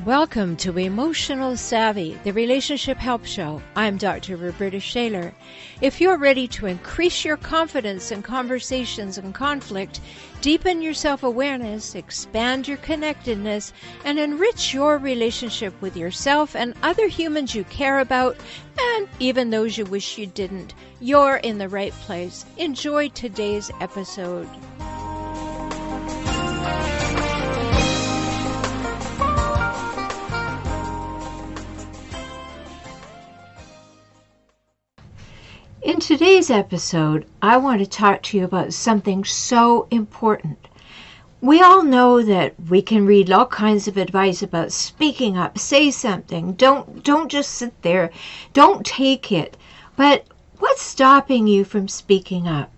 Welcome to Emotional Savvy, the Relationship Help Show. I'm Dr. Rhoberta Shaler. If you're ready to increase your confidence in conversations and conflict, deepen your self-awareness, expand your connectedness, and enrich your relationship with yourself and other humans you care about, and even those you wish you didn't, you're in the right place. Enjoy today's episode. In today's episode, I want to talk to you about something so important. We all know that we can read all kinds of advice about speaking up, say something, don't just sit there, don't take it. But what's stopping you from speaking up?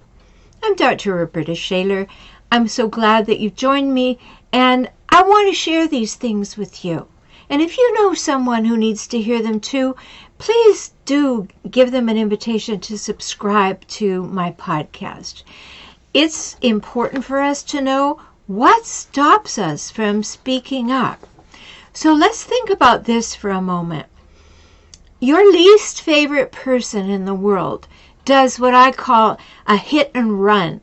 I'm Dr. Rhoberta Shaler. I'm so glad that you've joined me, and I want to share these things with you. And if you know someone who needs to hear them too, please do give them an invitation to subscribe to my podcast. It's important for us to know what stops us from speaking up. So let's think about this for a moment. Your least favorite person in the world does what I call a hit and run.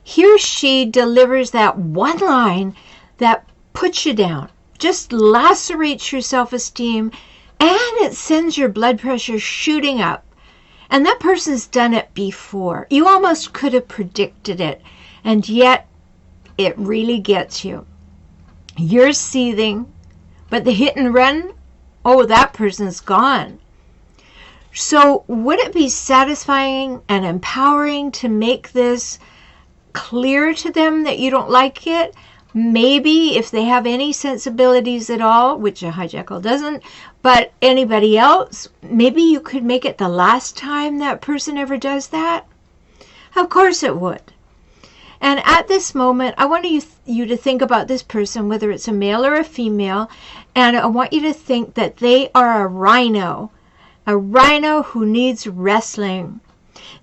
He or she delivers that one line that puts you down, just lacerates your self-esteem, and it sends your blood pressure shooting up. And that person's done it before. You almost could have predicted it, and yet it really gets you. You're seething, but the hit and run, oh, that person's gone. So would it be satisfying and empowering to make this clear to them that you don't like it? Maybe if they have any sensibilities at all, which a hijackal doesn't, but anybody else, maybe you could make it the last time that person ever does that. Of course it would. And at this moment, I want you to think about this person, whether it's a male or a female, and I want you to think that they are a rhino who needs wrestling.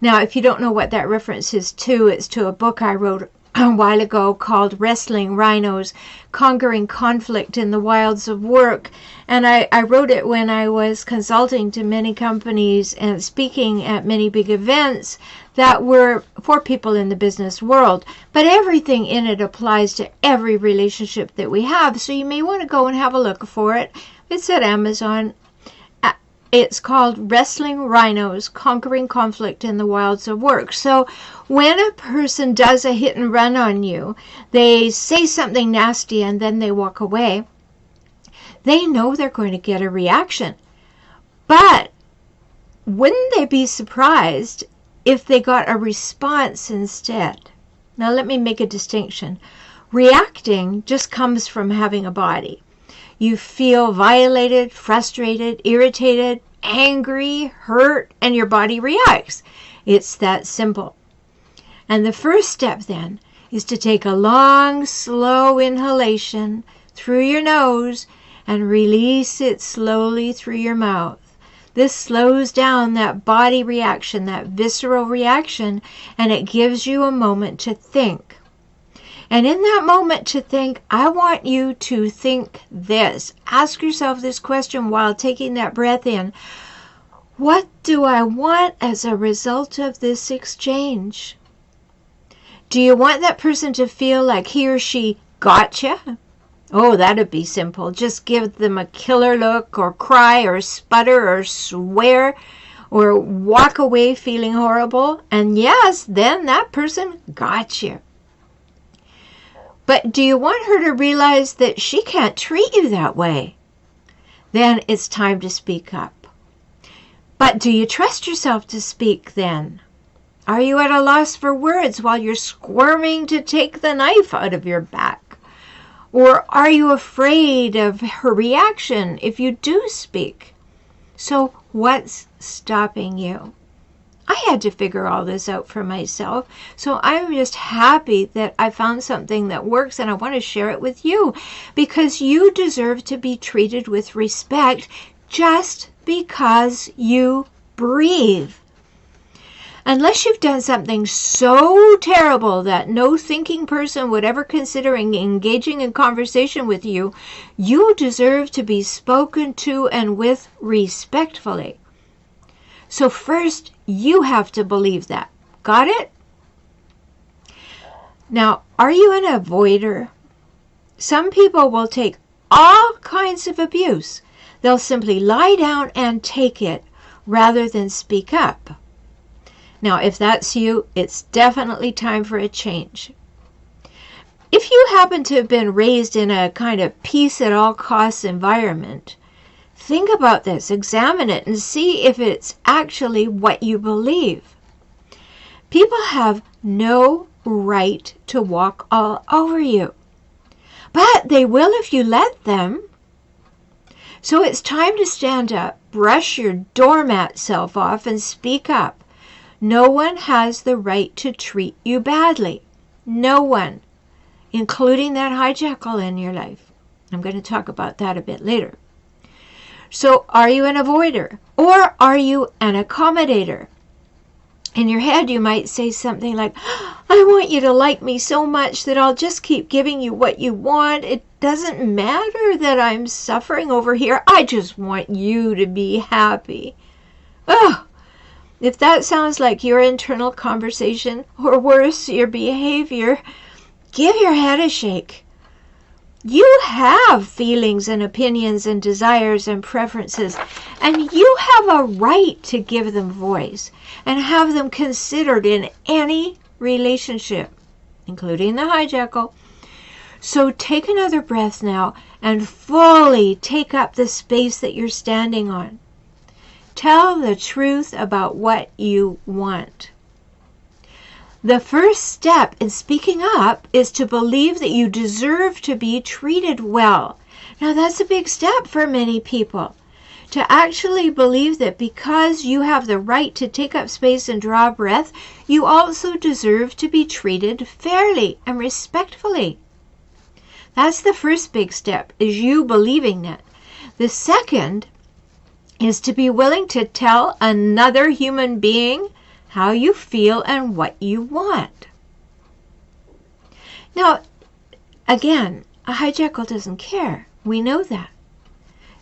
Now, if you don't know what that reference is to, it's to a book I wrote a while ago called Wrestling Rhinos, Conquering Conflict in the Wilds of Work. And I wrote it when I was consulting to many companies and speaking at many big events that were for people in the business world. But everything in it applies to every relationship that we have. So you may want to go and have a look for it. It's at Amazon. It's called Wrestling Rhinos, Conquering Conflict in the Wilds of Work. So when a person does a hit and run on you, they say something nasty and then they walk away, they know they're going to get a reaction. But wouldn't they be surprised if they got a response instead? Now let me make a distinction. Reacting just comes from having a body. You feel violated, frustrated, irritated, angry, hurt, and your body reacts. It's that simple. And the first step then is to take a long, slow inhalation through your nose and release it slowly through your mouth. This slows down that body reaction, that visceral reaction, and it gives you a moment to think. And in that moment to think, I want you to think this. Ask yourself this question while taking that breath in. What do I want as a result of this exchange? Do you want that person to feel like he or she gotcha? Oh, that'd be simple. Just give them a killer look or cry or sputter or swear or walk away feeling horrible. And yes, then that person got you. But do you want her to realize that she can't treat you that way? Then it's time to speak up. But do you trust yourself to speak then? Are you at a loss for words while you're squirming to take the knife out of your back? Or are you afraid of her reaction if you do speak? So what's stopping you? I had to figure all this out for myself, so I'm just happy that I found something that works, and I want to share it with you because you deserve to be treated with respect just because you breathe. Unless you've done something so terrible that no thinking person would ever consider engaging in conversation with you, you deserve to be spoken to and with respectfully. So first, you have to believe that. Got it? Now, are you an avoider? Some people will take all kinds of abuse. They'll simply lie down and take it rather than speak up. Now, if that's you, it's definitely time for a change. If you happen to have been raised in a kind of peace at all costs environment, think about this, examine it, and see if it's actually what you believe. People have no right to walk all over you, but they will if you let them. So it's time to stand up, brush your doormat self off, and speak up. No one has the right to treat you badly. No one, including that hijackal in your life. I'm going to talk about that a bit later. So are you an avoider or are you an accommodator? In your head, you might say something like, I want you to like me so much that I'll just keep giving you what you want. It doesn't matter that I'm suffering over here. I just want you to be happy. Oh, if that sounds like your internal conversation, or worse, your behavior, give your head a shake. You have feelings and opinions and desires and preferences, and you have a right to give them voice and have them considered in any relationship, including the hijackal. So take another breath now and fully take up the space that you're standing on. Tell the truth about what you want. The first step in speaking up is to believe that you deserve to be treated well. Now that's a big step for many people. To actually believe that because you have the right to take up space and draw breath, you also deserve to be treated fairly and respectfully. That's the first big step, is you believing that. The second is to be willing to tell another human being how you feel and what you want. Now, again, a hijackal doesn't care. We know that.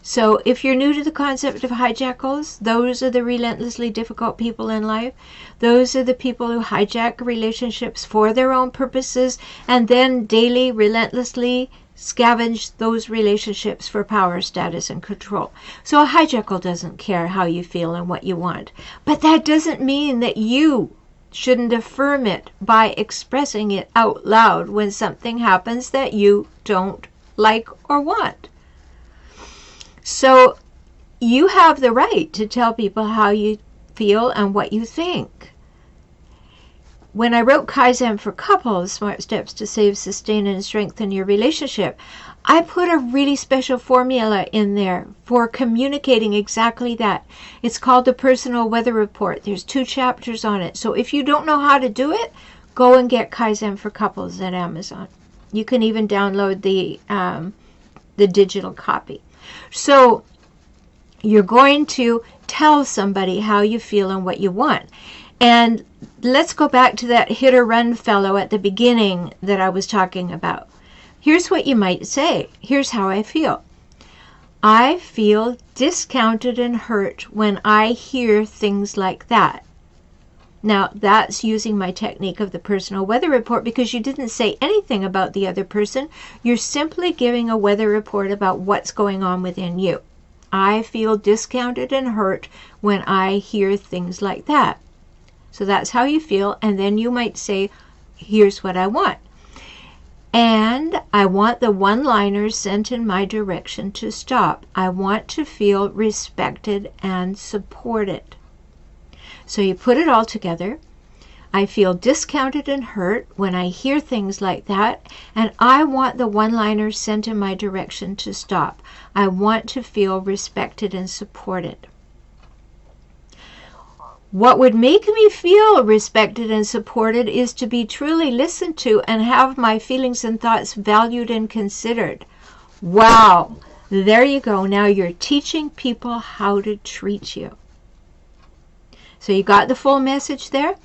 So if you're new to the concept of hijackals, those are the relentlessly difficult people in life. Those are the people who hijack relationships for their own purposes and then daily, relentlessly scavenge those relationships for power, status, and control. So a hijackal doesn't care how you feel and what you want. But that doesn't mean that you shouldn't affirm it by expressing it out loud when something happens that you don't like or want. So you have the right to tell people how you feel and what you think. When I wrote Kaizen for Couples, Smart Steps to Save, Sustain, and Strengthen Your Relationship, I put a really special formula in there for communicating exactly that. It's called the Personal Weather Report. There's 2 chapters on it. So if you don't know how to do it, go and get Kaizen for Couples at Amazon. You can even download the digital copy. So you're going to tell somebody how you feel and what you want. And let's go back to that hit or run fellow at the beginning that I was talking about. Here's what you might say. Here's how I feel. I feel discounted and hurt when I hear things like that. Now, that's using my technique of the Personal Weather Report because you didn't say anything about the other person. You're simply giving a weather report about what's going on within you. I feel discounted and hurt when I hear things like that. So that's how you feel, and then you might say, here's what I want. And I want the one-liners sent in my direction to stop. I want to feel respected and supported. So you put it all together. I feel discounted and hurt when I hear things like that, and I want the one-liners sent in my direction to stop. I want to feel respected and supported. What would make me feel respected and supported is to be truly listened to and have my feelings and thoughts valued and considered. Wow, there you go. Now you're teaching people how to treat you. So you got the full message there?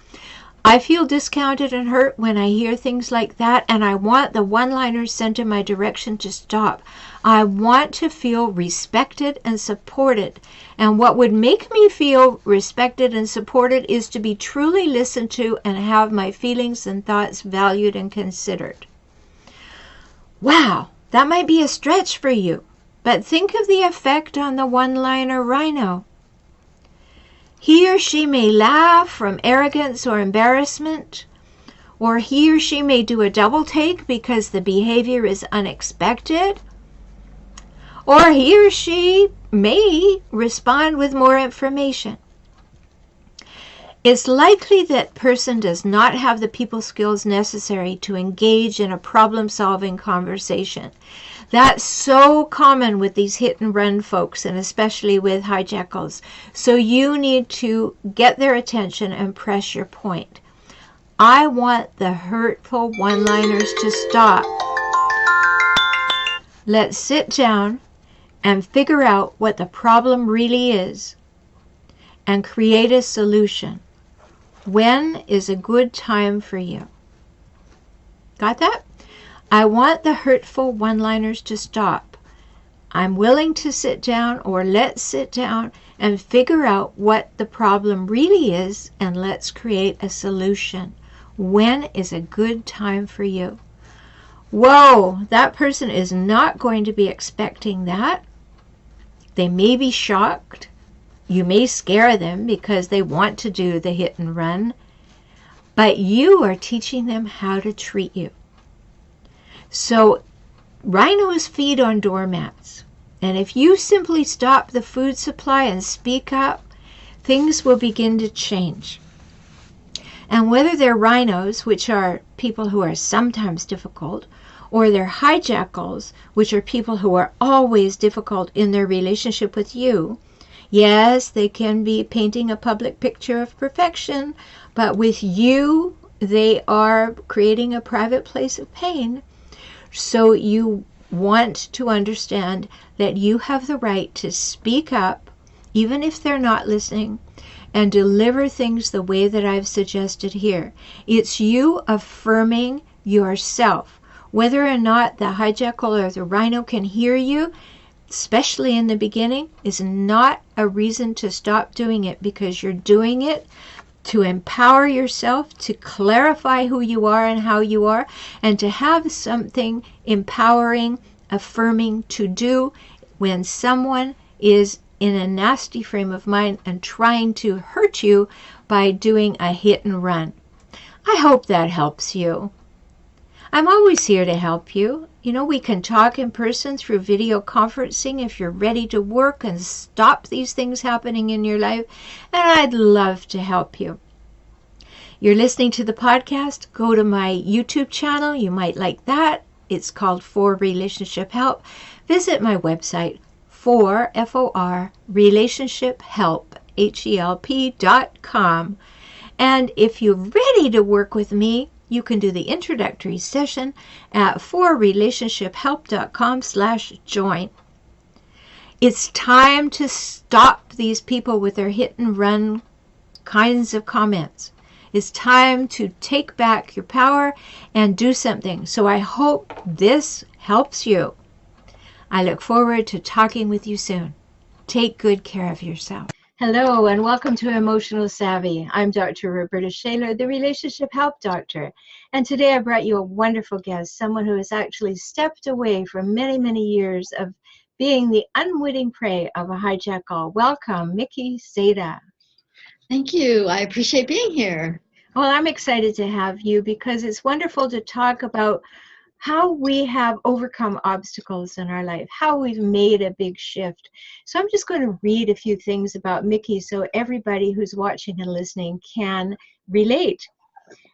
I feel discounted and hurt when I hear things like that, and I want the one-liners sent in my direction to stop. I want to feel respected and supported. And what would make me feel respected and supported is to be truly listened to and have my feelings and thoughts valued and considered. Wow, that might be a stretch for you, but think of the effect on the one-liner rhino. He or she may laugh from arrogance or embarrassment, or he or she may do a double take because the behavior is unexpected, or he or she may respond with more information. It's likely that person does not have the people skills necessary to engage in a problem-solving conversation. That's so common with these hit-and-run folks, and especially with hijackals. So you need to get their attention and press your point. I want the hurtful one-liners to stop. Let's sit down and figure out what the problem really is and create a solution. When is a good time for you? Got that? I want the hurtful one-liners to stop. I'm willing to sit down, or let's sit down and figure out what the problem really is, and let's create a solution. When is a good time for you? Whoa, that person is not going to be expecting that. They may be shocked. You may scare them because they want to do the hit and run, but you are teaching them how to treat you. So rhinos feed on doormats, and if you simply stop the food supply and speak up, things will begin to change. And whether they're rhinos, which are people who are sometimes difficult, or they're hijackals, which are people who are always difficult in their relationship with you, yes, they can be painting a public picture of perfection, but with you, they are creating a private place of pain. So you want to understand that you have the right to speak up, even if they're not listening, and deliver things the way that I've suggested here. It's you affirming yourself. Whether or not the hijackal or the rhino can hear you, especially in the beginning, is not a reason to stop doing it, because you're doing it to empower yourself, to clarify who you are and how you are, and to have something empowering, affirming to do when someone is in a nasty frame of mind and trying to hurt you by doing a hit and run. I hope that helps you. I'm always here to help you. You know, we can talk in person through video conferencing if you're ready to work and stop these things happening in your life, and I'd love to help you. You're listening to the podcast, go to my YouTube channel. You might like that. It's called For Relationship Help. Visit my website, For Relationship Help, HELP.com. And if you're ready to work with me, you can do the introductory session at forrelationshiphelp.com/join. It's time to stop these people with their hit and run kinds of comments. It's time to take back your power and do something. So I hope this helps you. I look forward to talking with you soon. Take good care of yourself. Hello and welcome to Emotional Savvy. I'm Dr. Rhoberta Shaler, the Relationship Help Doctor. And today I brought you a wonderful guest, someone who has actually stepped away from many, many years of being the unwitting prey of a hijackal. Welcome, Mickie Zada. Thank you. I appreciate being here. Well, I'm excited to have you because it's wonderful to talk about how we have overcome obstacles in our life, how we've made a big shift. So I'm just going to read a few things about Mickie so everybody who's watching and listening can relate.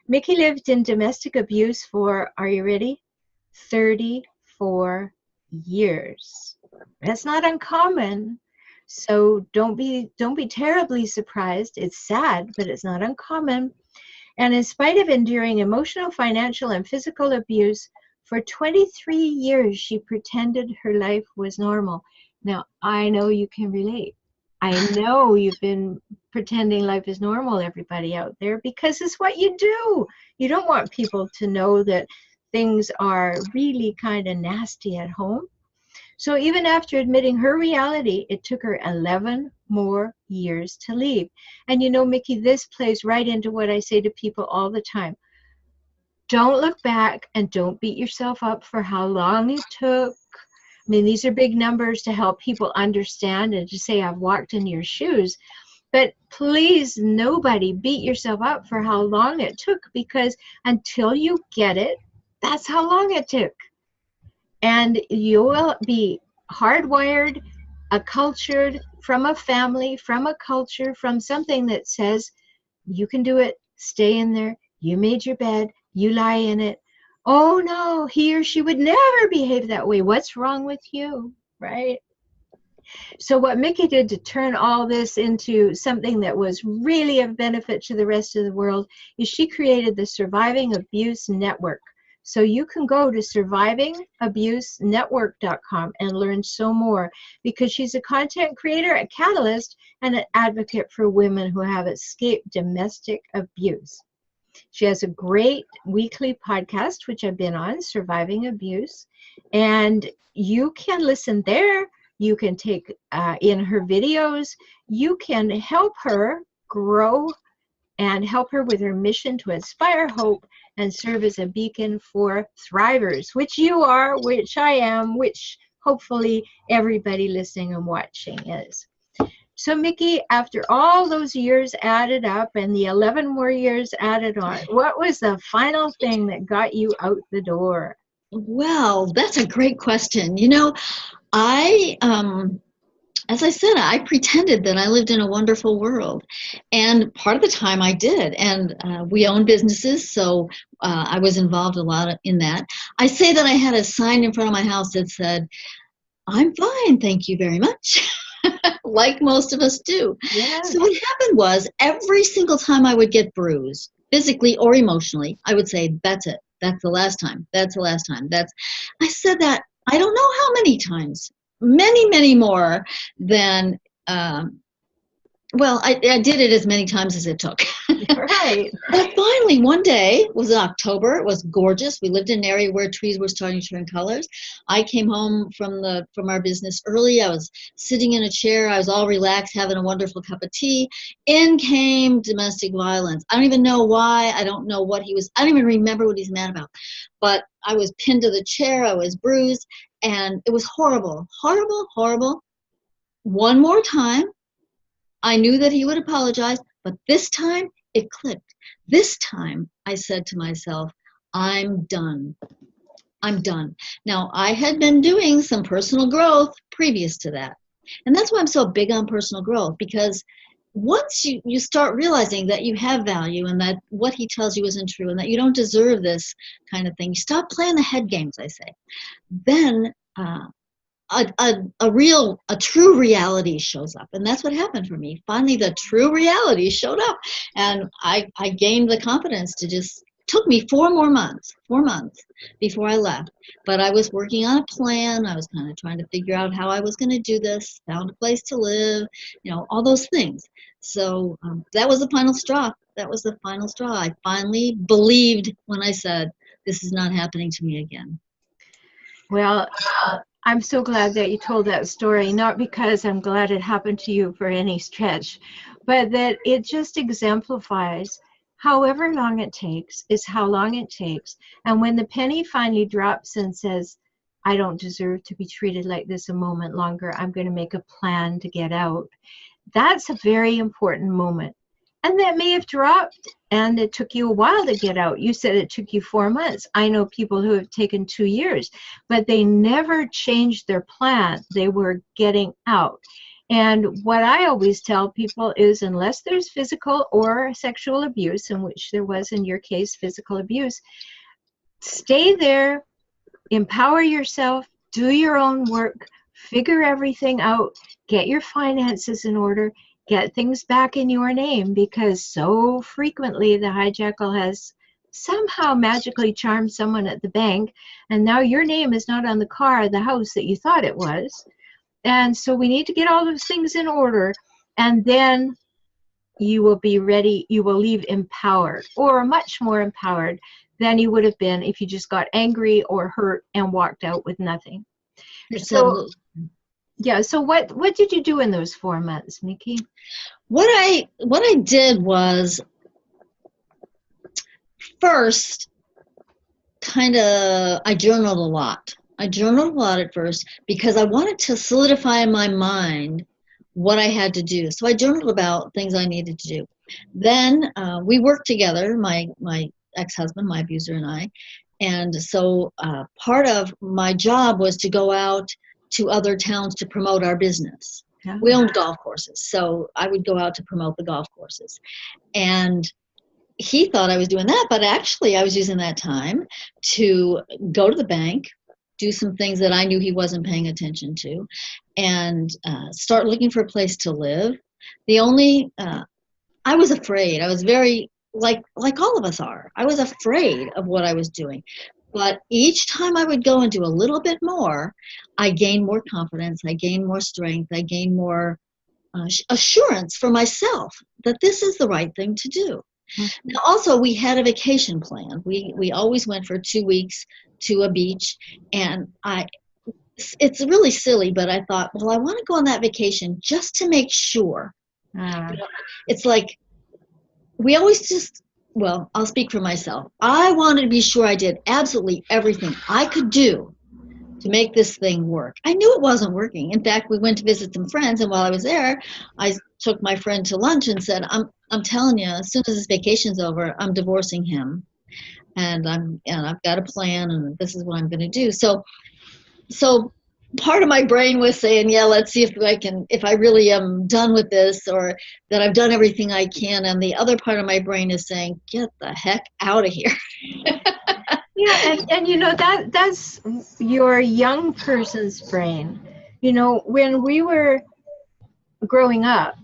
Mickie lived in domestic abuse for, are you ready? 34 years. That's not uncommon. So don't be terribly surprised. It's sad, but it's not uncommon. And in spite of enduring emotional, financial, and physical abuse, for 23 years, she pretended her life was normal. Now, I know you can relate. I know you've been pretending life is normal, everybody out there, because it's what you do. You don't want people to know that things are really kind of nasty at home. So even after admitting her reality, it took her 11 more years to leave. And you know, Mickie, this plays right into what I say to people all the time. Don't look back and don't beat yourself up for how long it took. I mean, these are big numbers to help people understand and to say, I've walked in your shoes. But please, nobody beat yourself up for how long it took, because until you get it, that's how long it took. And you will be hardwired, accultured from a family, from a culture, from something that says, you can do it, stay in there, you made your bed, you lie in it. Oh no, he or she would never behave that way. What's wrong with you, right? So what Mickie did to turn all this into something that was really of benefit to the rest of the world is she created the Surviving Abuse Network. So you can go to survivingabusenetwork.com and learn so more, because she's a content creator, a catalyst, and an advocate for women who have escaped domestic abuse. She has a great weekly podcast, which I've been on, Surviving Abuse, and you can listen there. You can take in her videos. You can help her grow and help her with her mission to inspire hope and serve as a beacon for thrivers, which you are, which I am, which hopefully everybody listening and watching is. So Mickie, after all those years added up and the 11 more years added on, what was the final thing that got you out the door? Well, that's a great question. I as I said, I pretended that I lived in a wonderful world. And part of the time I did. And we own businesses, so I was involved a lot in that. I say that I had a sign in front of my house that said, I'm fine, thank you very much. Like most of us do. Yes. So what happened was every single time I would get bruised, physically or emotionally, I would say, that's it. That's the last time. That's the last time. I said that I don't know how many times, many, many more than, I did it as many times as it took. Right. But finally, one day, it was in October, it was gorgeous. We lived in an area where trees were starting to turn colors. I came home from our business early. I was sitting in a chair. I was all relaxed, having a wonderful cup of tea. In came domestic violence. I don't even know why. I don't know what I don't even remember what he's mad about. But I was pinned to the chair. I was bruised. And it was horrible, horrible, horrible. One more time, I knew that he would apologize, but this time it clicked. This time I said to myself, I'm done. I'm done. Now, I had been doing some personal growth previous to that. And that's why I'm so big on personal growth, because once you start realizing that you have value and that what he tells you isn't true and that you don't deserve this kind of thing, you stop playing the head games, I say. Then a true reality shows up, and that's what happened for me. Finally, the true reality showed up, and I gained the confidence to just. Took me 4 months before I left, but I was working on a plan. I was kind of trying to figure out how I was going to do this, found a place to live, all those things. So that was the final straw. That was the final straw. I finally believed when I said, this is not happening to me again. Well, I'm so glad that you told that story, not because I'm glad it happened to you for any stretch, but that it just exemplifies however long it takes is how long it takes. And when the penny finally drops and says, I don't deserve to be treated like this a moment longer, I'm going to make a plan to get out, that's a very important moment. And that may have dropped and it took you a while to get out. You said it took you 4 months. I know people who have taken 2 years, but they never changed their plan. They were getting out. And what I always tell people is, unless there's physical or sexual abuse, in which there was in your case physical abuse, stay there, empower yourself, do your own work, figure everything out, get your finances in order, get things back in your name, because so frequently the hijackal has somehow magically charmed someone at the bank, and now your name is not on the car or the house that you thought it was. And so we need to get all those things in order. And then you will be ready, you will leave empowered, or much more empowered than you would have been if you just got angry or hurt and walked out with nothing. It's So, absolutely. yeah, so what did you do in those 4 months, Mickie? What I did was, first, I journaled a lot. I journaled a lot at first because I wanted to solidify in my mind what I had to do. So I journaled about things I needed to do. Then we worked together, my ex-husband, my abuser, and I. And so part of my job was to go out to other towns to promote our business. Oh. We owned golf courses, so I would go out to promote the golf courses. And he thought I was doing that, but actually I was using that time to go to the bank, do some things that I knew he wasn't paying attention to, and start looking for a place to live. I was afraid. I was very, like all of us are. I was afraid of what I was doing. But each time I would go and do a little bit more, I gained more confidence, I gained more strength, I gained more assurance for myself that this is the right thing to do. Now, also, we had a vacation plan. We always went for 2 weeks to a beach, and it's really silly, but I thought, well, I want to go on that vacation just to make sure. It's like we always just, well, I'll speak for myself. I wanted to be sure I did absolutely everything I could do to make this thing work. I knew it wasn't working. In fact, we went to visit some friends, and while I was there, I took my friend to lunch and said, I'm telling you, as soon as this vacation's over, I'm divorcing him, and I've got a plan, and this is what I'm going to do. So part of my brain was saying, yeah, let's see if I really am done with this, or that I've done everything I can, and the other part of my brain is saying, get the heck out of here. Yeah, and you know, that's your young person's brain. You know, when we were growing up,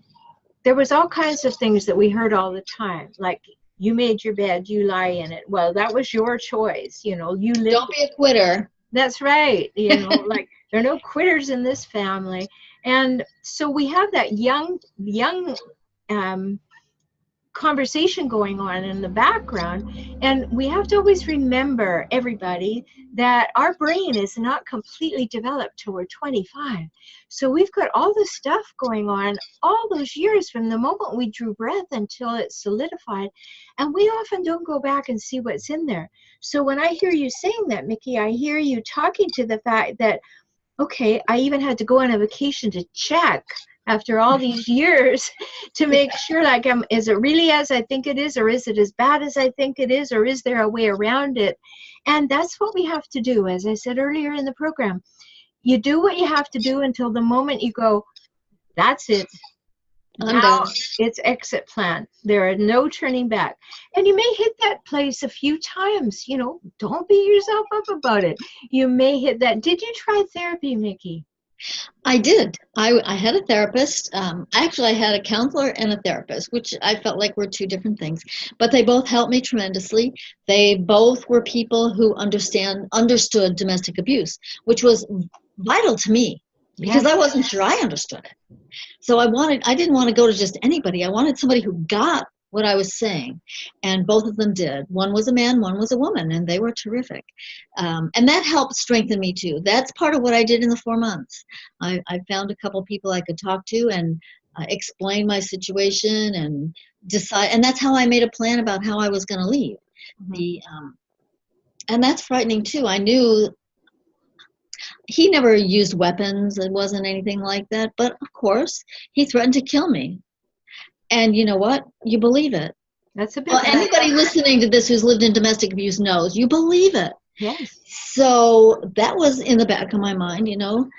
there was all kinds of things that we heard all the time, like, you made your bed, you lie in it. Well, that was your choice. You know, you lived. Don't be a quitter. That's right. You know, like, there are no quitters in this family. And so we have that young conversation going on in the background, and we have to always remember, everybody, that our brain is not completely developed till we're 25. So we've got all this stuff going on all those years from the moment we drew breath until it's solidified, and we often don't go back and see what's in there. So when I hear you saying that, Mickie, I hear you talking to the fact that, okay, I even had to go on a vacation to check after all these years to make sure, like, is it really as I think it is, or is it as bad as I think it is, or is there a way around it? And that's what we have to do. As I said earlier in the program, you do what you have to do until the moment you go, that's it. Now it's exit plan. There are no turning back. And you may hit that place a few times. You know, don't beat yourself up about it. You may hit that. Did you try therapy, Mickie? I did. I had a therapist. Actually, I had a counselor and a therapist, which I felt like were two different things. But they both helped me tremendously. They both were people who understood domestic abuse, which was vital to me because I wasn't sure I understood it. So I didn't want to go to just anybody. I wanted somebody who got what I was saying, and both of them did. One was a man, one was a woman, and they were terrific. And that helped strengthen me too. That's part of what I did in the 4 months. I found a couple people I could talk to and explain my situation and decide. And that's how I made a plan about how I was going to leave. And that's frightening too. I knew he never used weapons. It wasn't anything like that. But of course, he threatened to kill me. And you know what? You believe it. That's a bit. Well, anybody listening to this who's lived in domestic abuse knows you believe it. Yes. So that was in the back of my mind, you know.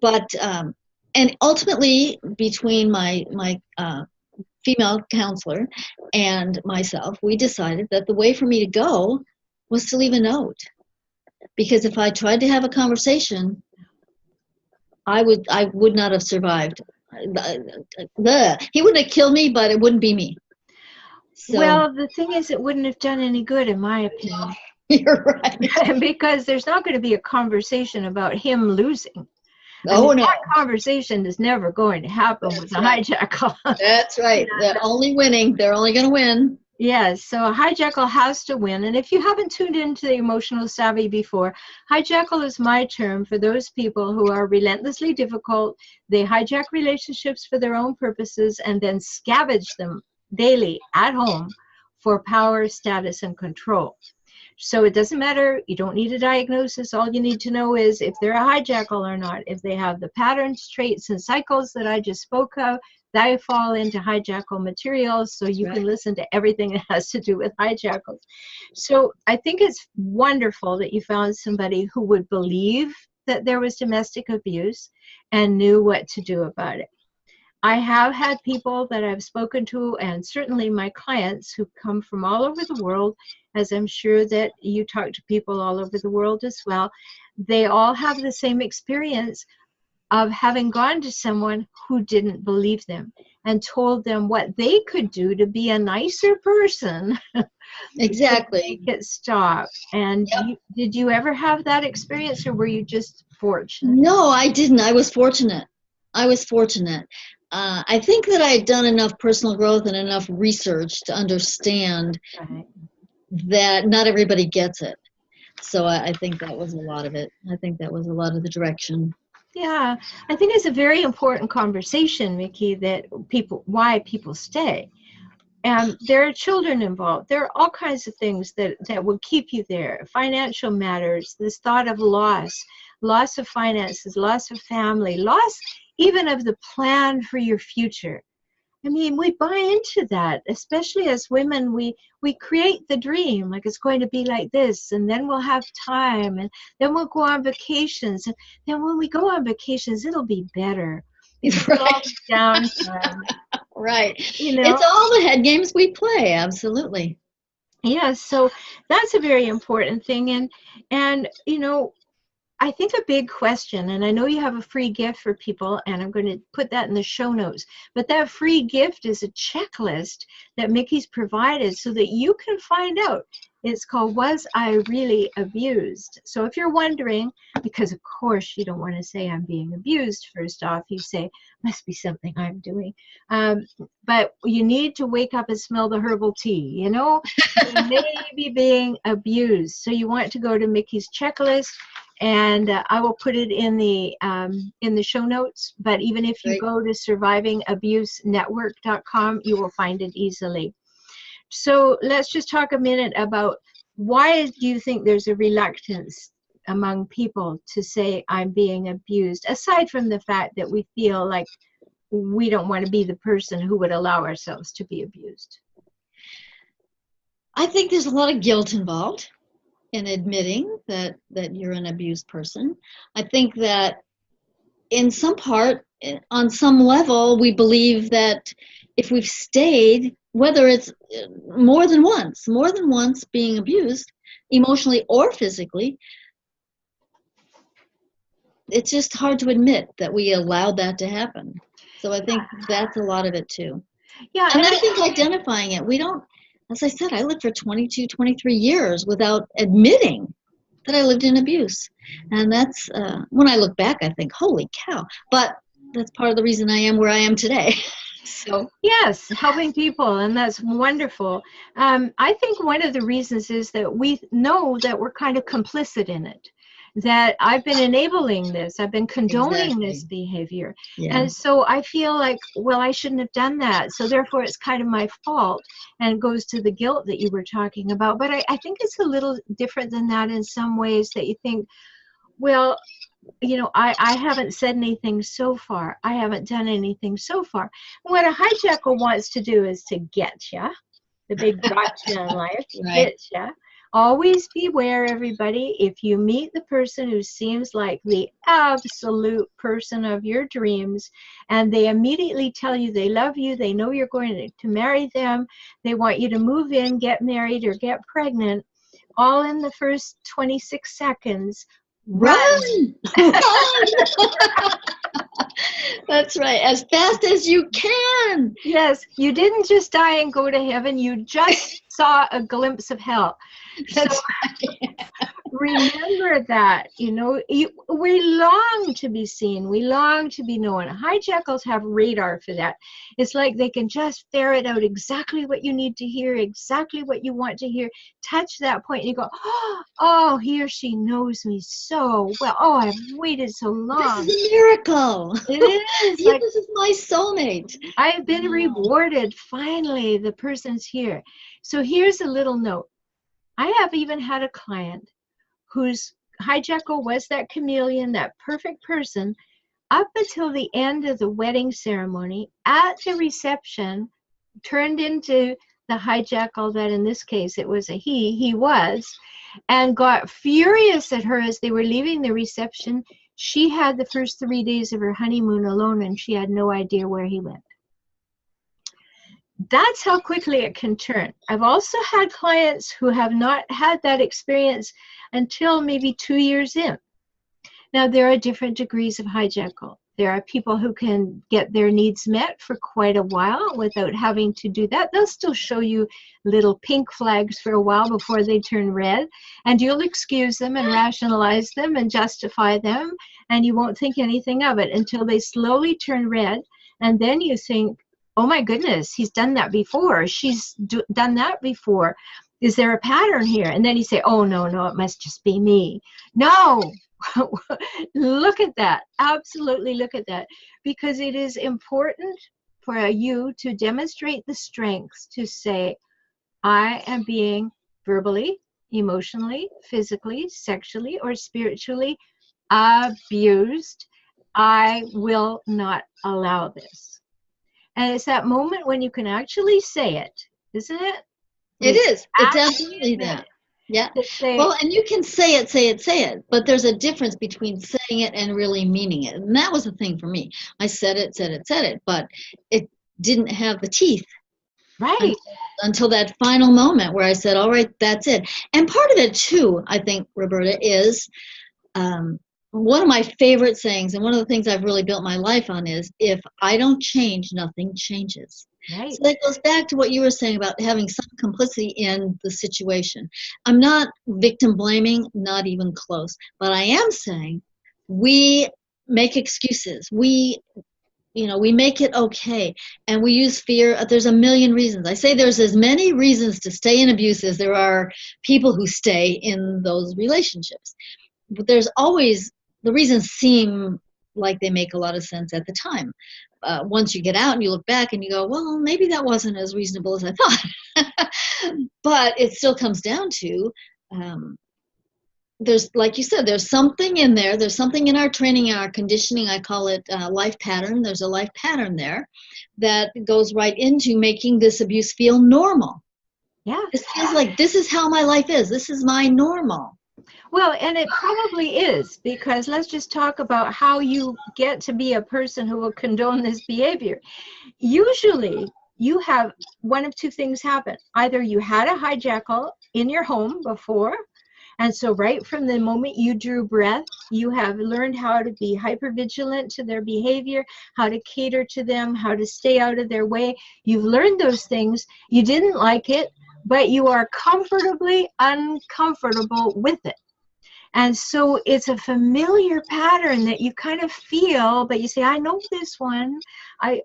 But and ultimately, between my female counselor and myself, we decided that the way for me to go was to leave a note, because if I tried to have a conversation, I would not have survived. He wouldn't have killed me, but it wouldn't be me. So, well, the thing is, it wouldn't have done any good, in my opinion. You're right. Because there's not going to be a conversation about him losing. I mean, Oh no, that conversation is never going to happen with that's a right. hijackal. That's right. They're only winning. They're only going to win. Yes, so a hijackal has to win. And if you haven't tuned into the Emotional Savvy before, hijackal is my term for those people who are relentlessly difficult. They hijack relationships for their own purposes and then scavenge them daily at home for power, status, and control. So it doesn't matter. You don't need a diagnosis. All you need to know is if they're a hijackal or not. If they have the patterns, traits, and cycles that I just spoke of, they fall into hijackal materials. So you can listen to everything that has to do with hijackals. So I think it's wonderful that you found somebody who would believe that there was domestic abuse and knew what to do about it. I have had people that I've spoken to, and certainly my clients who come from all over the world, as I'm sure that you talk to people all over the world as well. They all have the same experience of having gone to someone who didn't believe them and told them what they could do to be a nicer person. Exactly. To make it stop. And did you ever have that experience, or were you just fortunate? No, I didn't. I was fortunate. I was fortunate. I think that I had done enough personal growth and enough research to understand that not everybody gets it. So I think that was a lot of it. I think that was a lot of the direction. Yeah, I think it's a very important conversation, Mickie, that why people stay. And there are children involved. There are all kinds of things that will keep you there. Financial matters, this thought of loss of finances, loss of family, loss even of the plan for your future. I mean, we buy into that, especially as women. We create the dream, like it's going to be like this, and then we'll have time, and then we'll go on vacations, and then when we go on vacations, it'll be better. Right. Downtime. Right. You know? It's all the head games we play. Absolutely. Yeah, so that's a very important thing. And you know, I think a big question, and I know you have a free gift for people, and I'm going to put that in the show notes, but that free gift is a checklist that Mickie's provided so that you can find out. It's called, Was I Really Abused? So if you're wondering, because of course you don't want to say I'm being abused, first off, you say, must be something I'm doing. But you need to wake up and smell the herbal tea, you know? You may be being abused. So you want to go to Mickie's checklist, and I will put it in the show notes. But even if you go to survivingabusenetwork.com, you will find it easily. So let's just talk a minute about, why do you think there's a reluctance among people to say I'm being abused, aside from the fact that we feel like we don't want to be the person who would allow ourselves to be abused? I think there's a lot of guilt involved in admitting that you're an abused person. I think that in some part, on some level, we believe that if we've stayed, whether it's more than once being abused, emotionally or physically, it's just hard to admit that we allowed that to happen. So I think that's a lot of it too. Yeah, and I think identifying it, we don't, as I said, I lived for 22, 23 years without admitting that I lived in abuse. And that's, when I look back, I think, holy cow. But that's part of the reason I am where I am today. So yes, helping people, and that's wonderful. I think one of the reasons is that we know that we're kind of complicit in it, that I've been enabling this, I've been condoning this behavior. And so I feel like, well, I shouldn't have done that, so therefore it's kind of my fault, and it goes to the guilt that you were talking about. But I think it's a little different than that in some ways, that you think, well, you know, I haven't said anything so far. I haven't done anything so far. What a hijacker wants to do is to get you, the big gotcha in life, get you. Always beware, everybody. If you meet the person who seems like the absolute person of your dreams, and they immediately tell you they love you, they know you're going to marry them, they want you to move in, get married, or get pregnant, all in the first 26 seconds, run! That's right, as fast as you can. Yes, you didn't just die and go to heaven, you just saw a glimpse of hell. That's So right. remember that, we long to be seen. We long to be known. Hijackals have radar for that. It's like they can just ferret out exactly what you need to hear, exactly what you want to hear, touch that point, and you go, oh, he or she knows me so well. Oh, I've waited so long. This is a miracle. It is Yeah, like, this is my soulmate. I've been Wow. rewarded. Finally, the person's here. So here's a little note. I have even had a client whose hijackal was that chameleon, that perfect person, up until the end of the wedding ceremony. At the reception, turned into the hijackal that in this case it was a he was, and got furious at her as they were leaving the reception. She had the first 3 days of her honeymoon alone, and she had no idea where he went. That's how quickly it can turn. I've also had clients who have not had that experience until maybe 2 years in. Now, there are different degrees of hijackal. There are people who can get their needs met for quite a while without having to do that. They'll still show you little pink flags for a while before they turn red, and you'll excuse them and rationalize them and justify them, and you won't think anything of it until they slowly turn red, and then you think, oh my goodness, he's done that before. She's done that before. Is there a pattern here? And then you say, oh, no, it must just be me. No, look at that. Absolutely look at that. Because it is important for you to demonstrate the strengths to say, I am being verbally, emotionally, physically, sexually, or spiritually abused. I will not allow this. And it's that moment when you can actually say it, isn't it? It is. It's absolutely that. Yeah. Well, and you can say it, but there's a difference between saying it and really meaning it. And that was the thing for me. I said it, but it didn't have the teeth. Right. Until that final moment where I said, all right, that's it. And part of it, too, I think, Rhoberta, is one of my favorite sayings, and one of the things I've really built my life on is, if I don't change, nothing changes. Right. So that goes back to what you were saying about having some complicity in the situation. I'm not victim blaming, not even close. But I am saying we make excuses. We make it okay. And we use fear. There's a million reasons. I say there's as many reasons to stay in abuse as there are people who stay in those relationships. But there's always, the reasons seem like they make a lot of sense at the time. Once you get out and you look back and you go, well, maybe that wasn't as reasonable as I thought. But it still comes down to, there's, like you said, there's something in there. There's something in our training, our conditioning. I call it life pattern. There's a life pattern there that goes right into making this abuse feel normal. Yeah. It feels like this is how my life is. This is my normal. Well, and it probably is, because let's just talk about how you get to be a person who will condone this behavior. Usually, you have one of two things happen. Either you had a hijackal in your home before, and so right from the moment you drew breath, you have learned how to be hypervigilant to their behavior, how to cater to them, how to stay out of their way. You've learned those things. You didn't like it, but you are comfortably uncomfortable with it. And so it's a familiar pattern that you kind of feel, but you say, I know this one. I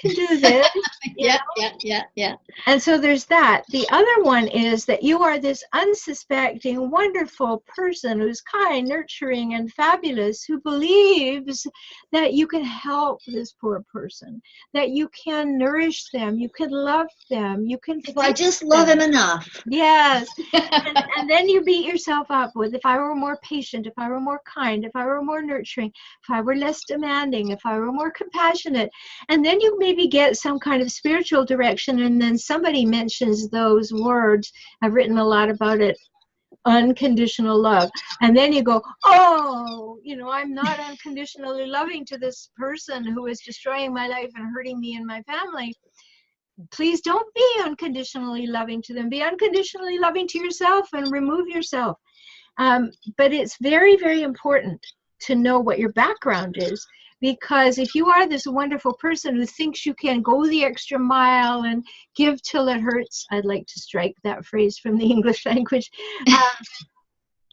can do this. Yeah. And so there's that. The other one is that you are this unsuspecting, wonderful person who's kind, nurturing, and fabulous, who believes that you can help this poor person, that you can nourish them, you can love them, you can if I just love him enough. Yes. and then you beat yourself up with, if I were more patient, if I were more kind, if I were more nurturing, if I were less demanding, if I were more compassionate. And then you maybe get some kind of spiritual direction, and then somebody mentions those words. I've written a lot about it, unconditional love. And then you go, oh, I'm not unconditionally loving to this person who is destroying my life and hurting me and my family. Please don't be unconditionally loving to them. Be unconditionally loving to yourself and remove yourself. But it's very, very important to know what your background is, Because if you are this wonderful person who thinks you can go the extra mile and give till it hurts, I'd like to strike that phrase from the English language.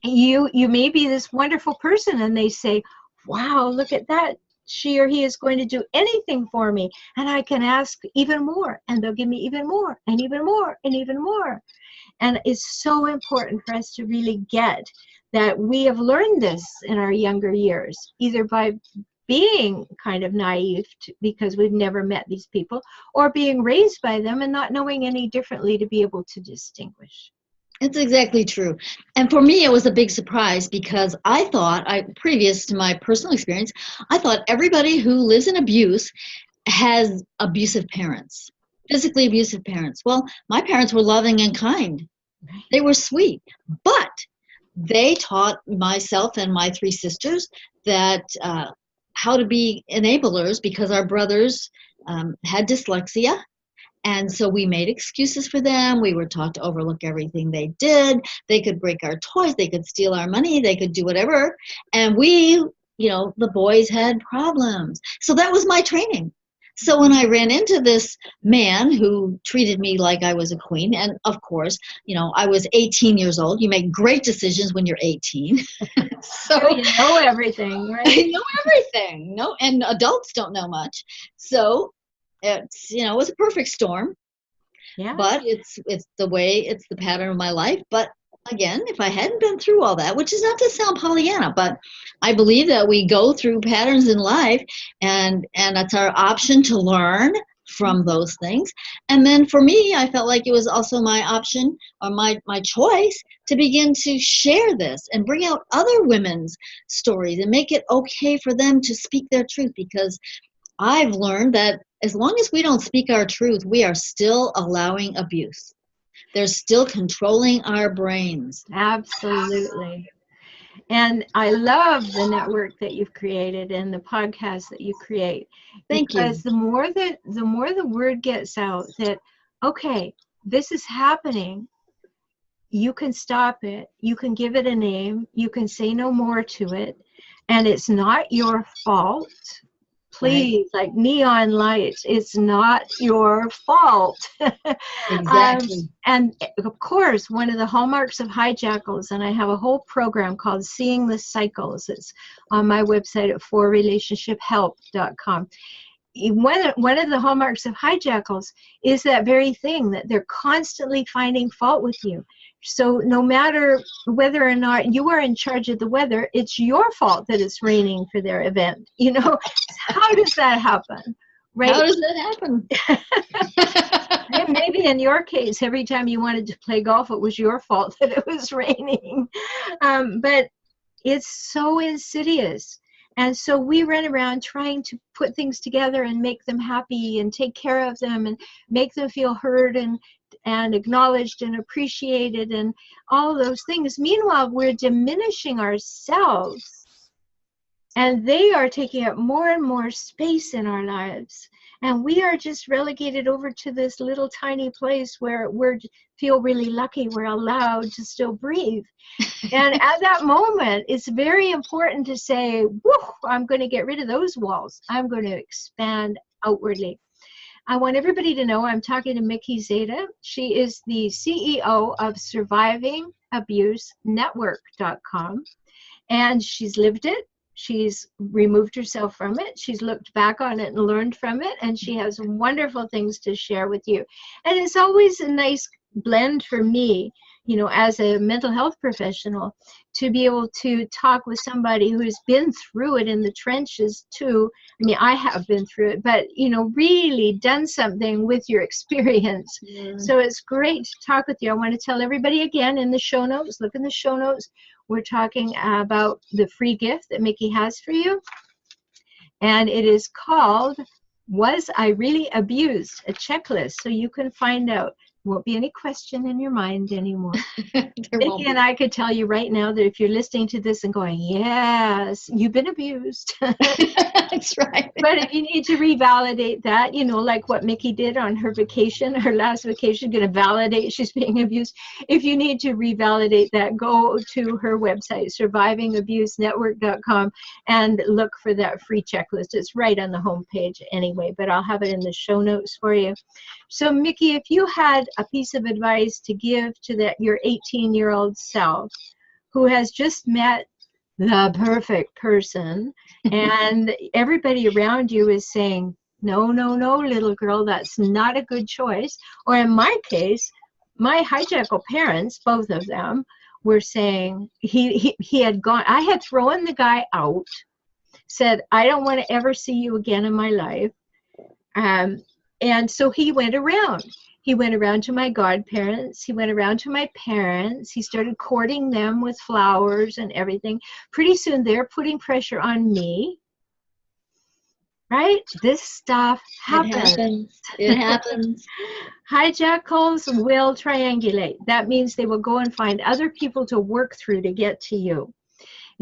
You may be this wonderful person, and they say, wow, look at that. She or he is going to do anything for me, and I can ask even more, and they'll give me even more, and even more, and even more. And it's so important for us to really get that we have learned this in our younger years, either by being kind of naive because we've never met these people, or being raised by them and not knowing any differently to be able to distinguish. It's exactly true. And for me, it was a big surprise because I thought, previous to my personal experience, I thought everybody who lives in abuse has abusive parents, physically abusive parents. Well, my parents were loving and kind. They were sweet, but they taught myself and my three sisters that how to be enablers because our brothers had dyslexia. And so we made excuses for them. We were taught to overlook everything they did. They could break our toys. They could steal our money. They could do whatever. And we, the boys had problems. So that was my training. So when I ran into this man who treated me like I was a queen, and of course, I was 18 years old. You make great decisions when you're 18. So you know everything, right? I know everything. No, and adults don't know much. So it's it was a perfect storm. Yeah. But it's the pattern of my life. But again, if I hadn't been through all that, which is not to sound Pollyanna, but I believe that we go through patterns in life, and that's our option to learn from those things. And then for me, I felt like it was also my option or my choice to begin to share this and bring out other women's stories and make it okay for them to speak their truth, because I've learned that as long as we don't speak our truth, we are still allowing abuse. They're still controlling our brains. Absolutely. And I love the network that you've created and the podcast that you create. Thank you. Because the more the word gets out that, okay, this is happening, you can stop it, you can give it a name, you can say no more to it, and it's not your fault. Please, like neon lights, it's not your fault. Exactly. And of course, one of the hallmarks of hijackals, and I have a whole program called Seeing the Cycles. It's on my website at forrelationshiphelp.com. One of the hallmarks of hijackals is that very thing, that they're constantly finding fault with you. So no matter whether or not you are in charge of the weather, it's your fault that it's raining for their event. How does that happen? Right? How does that happen? And maybe in your case, every time you wanted to play golf, it was your fault that it was raining. But it's so insidious. And so we run around trying to put things together and make them happy and take care of them and make them feel heard and acknowledged and appreciated and all those things. Meanwhile, we're diminishing ourselves, and they are taking up more and more space in our lives. And we are just relegated over to this little tiny place where we feel really lucky we're allowed to still breathe. And at that moment, it's very important to say, whoo, I'm going to get rid of those walls. I'm going to expand outwardly. I want everybody to know I'm talking to Mickie Zada. She is the CEO of SurvivingAbuseNetwork.com. And she's lived it. She's removed herself from it. She's looked back on it and learned from it. And she has wonderful things to share with you. And it's always a nice blend for me, as a mental health professional, to be able to talk with somebody who's been through it in the trenches too. I mean, I have been through it, but, really done something with your experience. Yeah. So it's great to talk with you. I want to tell everybody again in the show notes, look in the show notes. We're talking about the free gift that Mickie has for you. And it is called, Was I Really Abused? A checklist. So you can find out Won't be any question in your mind anymore. There won't Mickie be. and I could tell you right now that if you're listening to this and going, yes, you've been abused. That's right. But if you need to revalidate that, like what Mickie did on her vacation, her last vacation, going to validate she's being abused. If you need to revalidate that, go to her website, survivingabusenetwork.com, and look for that free checklist. It's right on the homepage anyway, but I'll have it in the show notes for you. So, Mickie, if you had a piece of advice to give to your 18-year-old self who has just met the perfect person, and everybody around you is saying, no, no, no, little girl, that's not a good choice. Or in my case, my hijackal parents, both of them, were saying he had gone, I had thrown the guy out, said, I don't want to ever see you again in my life. And so he went around. He went around to my godparents. He went around to my parents. He started courting them with flowers and everything. Pretty soon they're putting pressure on me. Right? This stuff happens. It happens. Hijackals will triangulate. That means they will go and find other people to work through to get to you.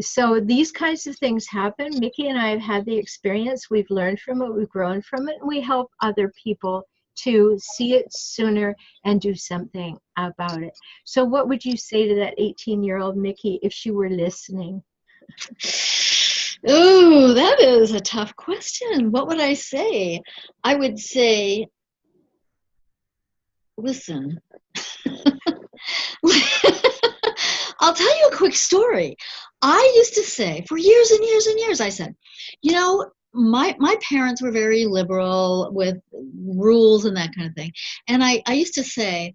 So these kinds of things happen. Mickie and I have had the experience. We've learned from it. We've grown from it. And we help other people to see it sooner and do something about it. So what would you say to that 18-year-old Mickie if she were listening? Ooh, that is a tough question. What would I say? I would say, listen. I'll tell you a quick story. I used to say, for years and years and years, I said, my parents were very liberal with rules and that kind of thing. And I used to say,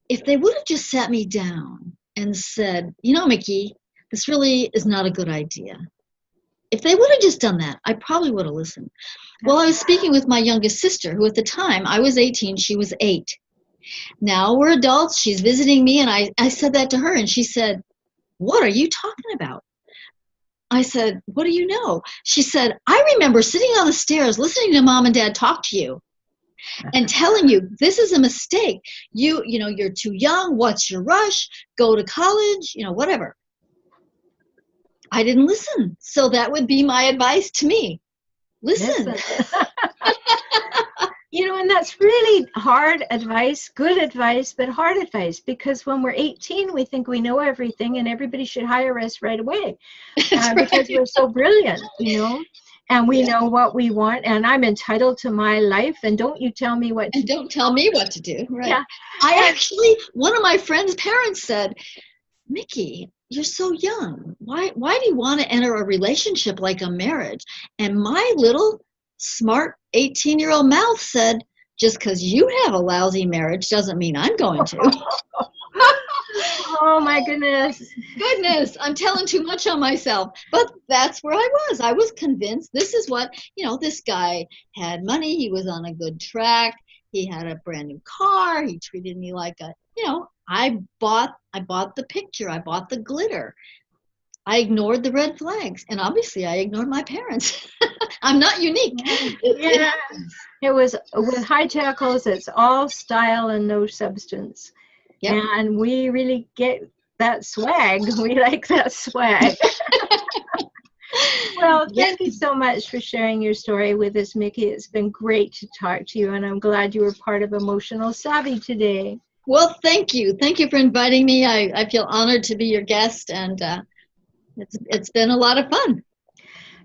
if they would have just sat me down and said, Mickie, this really is not a good idea. If they would have just done that, I probably would have listened. Well, I was speaking with my youngest sister, who at the time, I was 18, she was 8. Now we're adults, she's visiting me, and I said that to her, and she said, what are you talking about? I said, what do you know? She said, I remember sitting on the stairs listening to Mom and Dad talk to you and telling you this is a mistake. You're too young. What's your rush? Go to college, whatever. I didn't listen. So that would be my advice to me. Listen. And that's really hard advice, good advice, but hard advice, because when we're 18, we think we know everything and everybody should hire us right away because we're so brilliant, and we know what we want, and I'm entitled to my life, and don't you tell me what to do. Don't tell me what to do. Right. Yeah. One of my friend's parents said, Mickie, you're so young. Why do you want to enter a relationship like a marriage? And my little smart 18-year-old mouth said, just because you have a lousy marriage doesn't mean I'm going to. Oh my goodness. I'm telling too much on myself. But that's where I was. I was convinced this is what, this guy had money. He was on a good track. He had a brand new car. He treated me like I bought the picture. I bought the glitter. I ignored the red flags, and obviously I ignored my parents. I'm not unique. Yeah. It was with hijackals, it's all style and no substance. Yep. And we really get that swag. We like that swag. Well, thank you so much for sharing your story with us, Mickie. It's been great to talk to you, and I'm glad you were part of Emotional Savvy today. Well, thank you. Thank you for inviting me. I feel honored to be your guest, and it's been a lot of fun.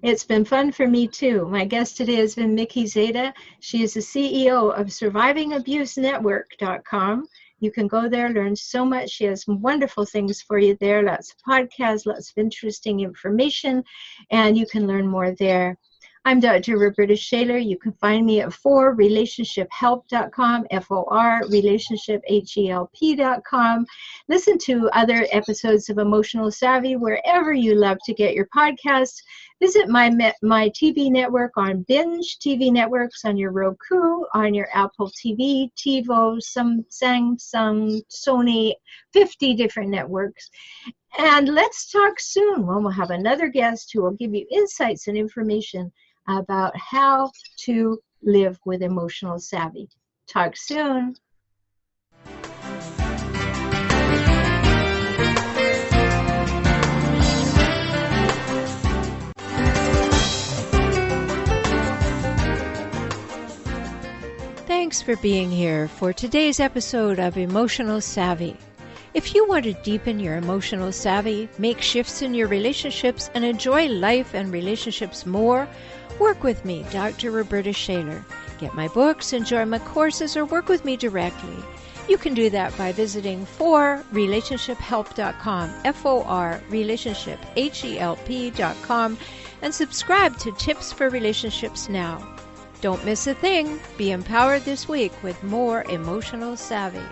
It's been fun for me too. My guest today has been Mickie Zada. She is the CEO of survivingabusenetwork.com. You can go there, learn so much. She has wonderful things for you there, lots of podcasts, lots of interesting information, and you can learn more there. I'm Dr. Rhoberta Shaler. You can find me at forrelationshiphelp.com, FOR, relationshiphelp.com. Listen to other episodes of Emotional Savvy wherever you love to get your podcasts. Visit my TV network on Binge TV networks, on your Roku, on your Apple TV, TiVo, Samsung, Sony, 50 different networks. And let's talk soon when we'll have another guest who will give you insights and information about how to live with emotional savvy. Talk soon. Thanks for being here for today's episode of Emotional Savvy. If you want to deepen your emotional savvy, make shifts in your relationships, and enjoy life and relationships more, work with me, Dr. Rhoberta Shaler. Get my books, enjoy my courses, or work with me directly. You can do that by visiting forrelationshiphelp.com, F-O-R, relationship, H-E-L-P.com, and subscribe to Tips for Relationships now. Don't miss a thing. Be empowered this week with more emotional savvy.